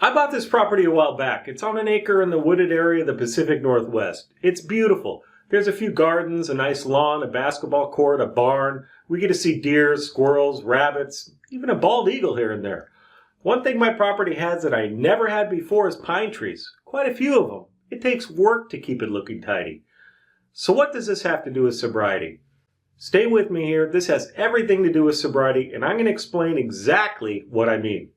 I bought this property a while back. It's on an acre in the wooded area of the Pacific Northwest. It's beautiful. There's a few gardens, a nice lawn, a basketball court, a barn. We get to see deer, squirrels, rabbits, even a bald eagle here and there. One thing my property has that I never had before is pine trees. Quite a few of them. It takes work to keep it looking tidy. So what does this have to do with sobriety? Stay with me here. This has everything to do with sobriety, and I'm going to explain exactly what I mean.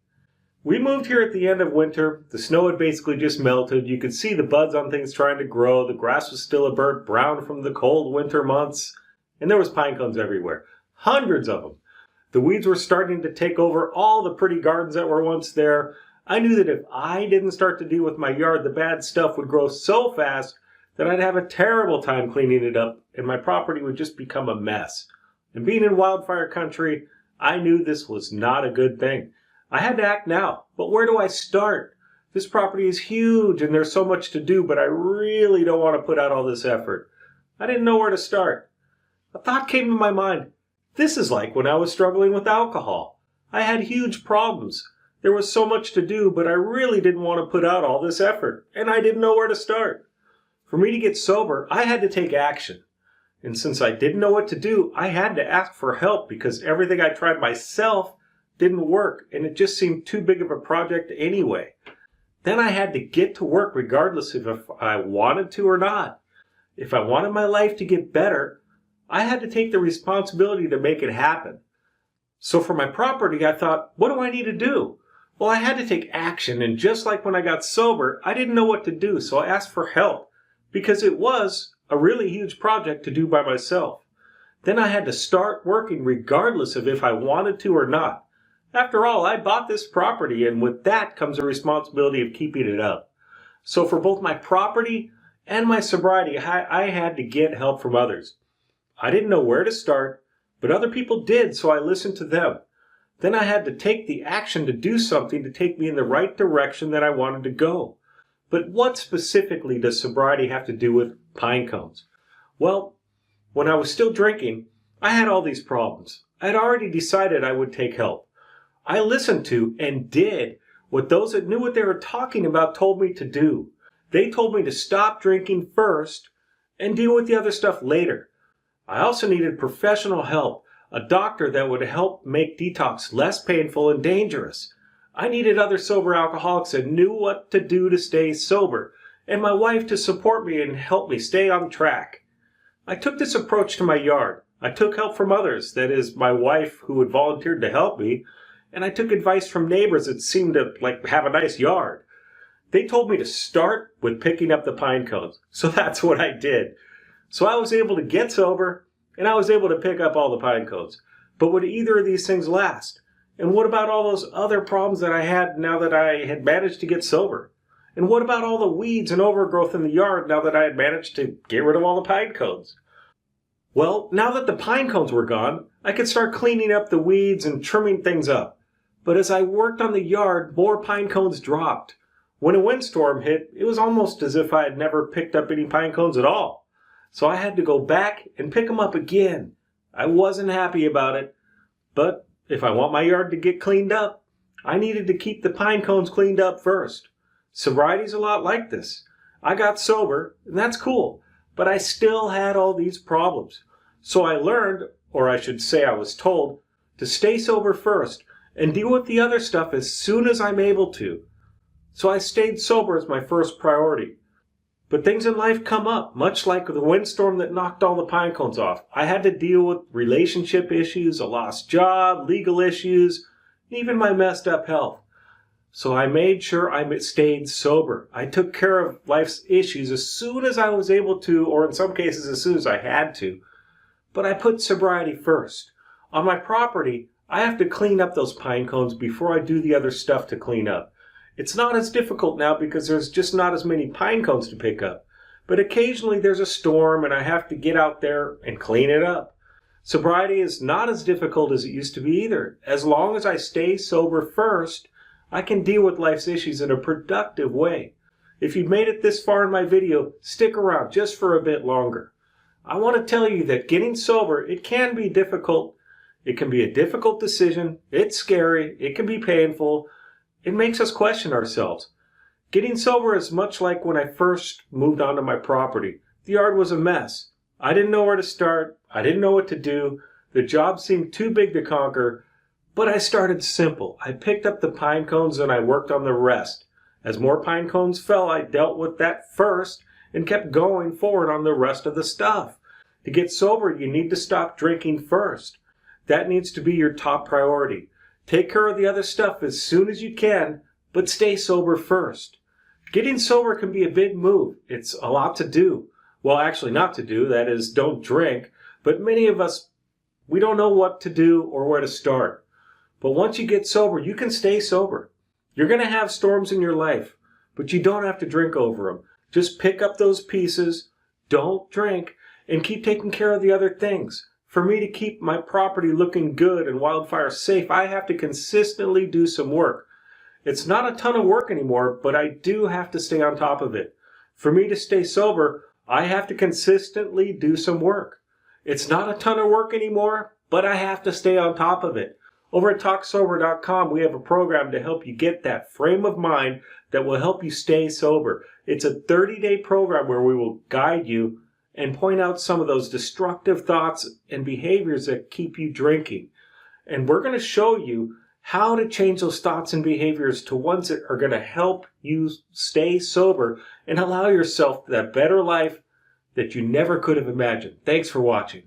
We moved here at the end of winter. The snow had basically just melted. You could see the buds on things trying to grow. The grass was still a burnt brown from the cold winter months. And there was pine cones everywhere. Hundreds of them. The weeds were starting to take over all the pretty gardens that were once there. I knew that if I didn't start to deal with my yard, the bad stuff would grow so fast that I'd have a terrible time cleaning it up and my property would just become a mess. And being in wildfire country, I knew this was not a good thing. I had to act now, but where do I start? This property is huge and there's so much to do, but I really don't want to put out all this effort. I didn't know where to start. A thought came to my mind. This is like when I was struggling with alcohol. I had huge problems. There was so much to do, but I really didn't want to put out all this effort, and I didn't know where to start. For me to get sober, I had to take action. And since I didn't know what to do, I had to ask for help because everything I tried myself didn't work, and it just seemed too big of a project anyway. Then I had to get to work regardless of if I wanted to or not. If I wanted my life to get better, I had to take the responsibility to make it happen. So for my property, I thought, what do I need to do? Well, I had to take action, and just like when I got sober, I didn't know what to do, so I asked for help because it was a really huge project to do by myself. Then I had to start working regardless of if I wanted to or not. After all, I bought this property, and with that comes a responsibility of keeping it up. So for both my property and my sobriety, I had to get help from others. I didn't know where to start, but other people did, so I listened to them. Then I had to take the action to do something to take me in the right direction that I wanted to go. But what specifically does sobriety have to do with pine cones? Well, when I was still drinking, I had all these problems. I had already decided I would take help. I listened to and did what those that knew what they were talking about told me to do. They told me to stop drinking first and deal with the other stuff later. I also needed professional help, a doctor that would help make detox less painful and dangerous. I needed other sober alcoholics that knew what to do to stay sober, and my wife to support me and help me stay on track. I took this approach to my yard. I took help from others, that is, my wife who had volunteered to help me, and I took advice from neighbors that seemed to have a nice yard. They told me to start with picking up the pine cones, so that's what I did. So I was able to get sober, and I was able to pick up all the pine cones. But would either of these things last? And what about all those other problems that I had now that I had managed to get sober? And what about all the weeds and overgrowth in the yard now that I had managed to get rid of all the pine cones? Well, now that the pine cones were gone, I could start cleaning up the weeds and trimming things up. But as I worked on the yard, more pine cones dropped. When a windstorm hit, it was almost as if I had never picked up any pine cones at all. So I had to go back and pick them up again. I wasn't happy about it, but if I want my yard to get cleaned up, I needed to keep the pine cones cleaned up first. Sobriety's a lot like this. I got sober, and that's cool, but I still had all these problems. So I learned, or I should say I was told, to stay sober first and deal with the other stuff as soon as I'm able to. So I stayed sober as my first priority. But things in life come up, much like the windstorm that knocked all the pine cones off. I had to deal with relationship issues, a lost job, legal issues, and even my messed up health. So I made sure I stayed sober. I took care of life's issues as soon as I was able to, or in some cases as soon as I had to. But I put sobriety first. On my property, I have to clean up those pine cones before I do the other stuff to clean up. It's not as difficult now because there's just not as many pine cones to pick up. But occasionally there's a storm and I have to get out there and clean it up. Sobriety is not as difficult as it used to be either. As long as I stay sober first, I can deal with life's issues in a productive way. If you've made it this far in my video, stick around just for a bit longer. I want to tell you that getting sober, it can be difficult. It can be a difficult decision. It's scary. It can be painful. it makes us question ourselves. Getting sober is much like when I first moved onto my property. The yard was a mess. I didn't know where to start. I didn't know what to do. The job seemed too big to conquer, but I started simple. I picked up the pine cones and I worked on the rest. As more pine cones fell, I dealt with that first and kept going forward on the rest of the stuff. To get sober, you need to stop drinking first. That needs to be your top priority. Take care of the other stuff as soon as you can, but stay sober first. Getting sober can be a big move. It's a lot to do. Well, actually not to do, that is, don't drink. But many of us, we don't know what to do or where to start. But once you get sober, you can stay sober. You're going to have storms in your life, but you don't have to drink over them. Just pick up those pieces, don't drink, and keep taking care of the other things. For me to keep my property looking good and wildfire safe, I have to consistently do some work. It's not a ton of work anymore, but I do have to stay on top of it. For me to stay sober, I have to consistently do some work. It's not a ton of work anymore, but I have to stay on top of it. Over at TalkSober.com, we have a program to help you get that frame of mind that will help you stay sober. It's a 30-day program where we will guide you and point out some of those destructive thoughts and behaviors that keep you drinking. And we're going to show you how to change those thoughts and behaviors to ones that are going to help you stay sober and allow yourself that better life that you never could have imagined. Thanks for watching.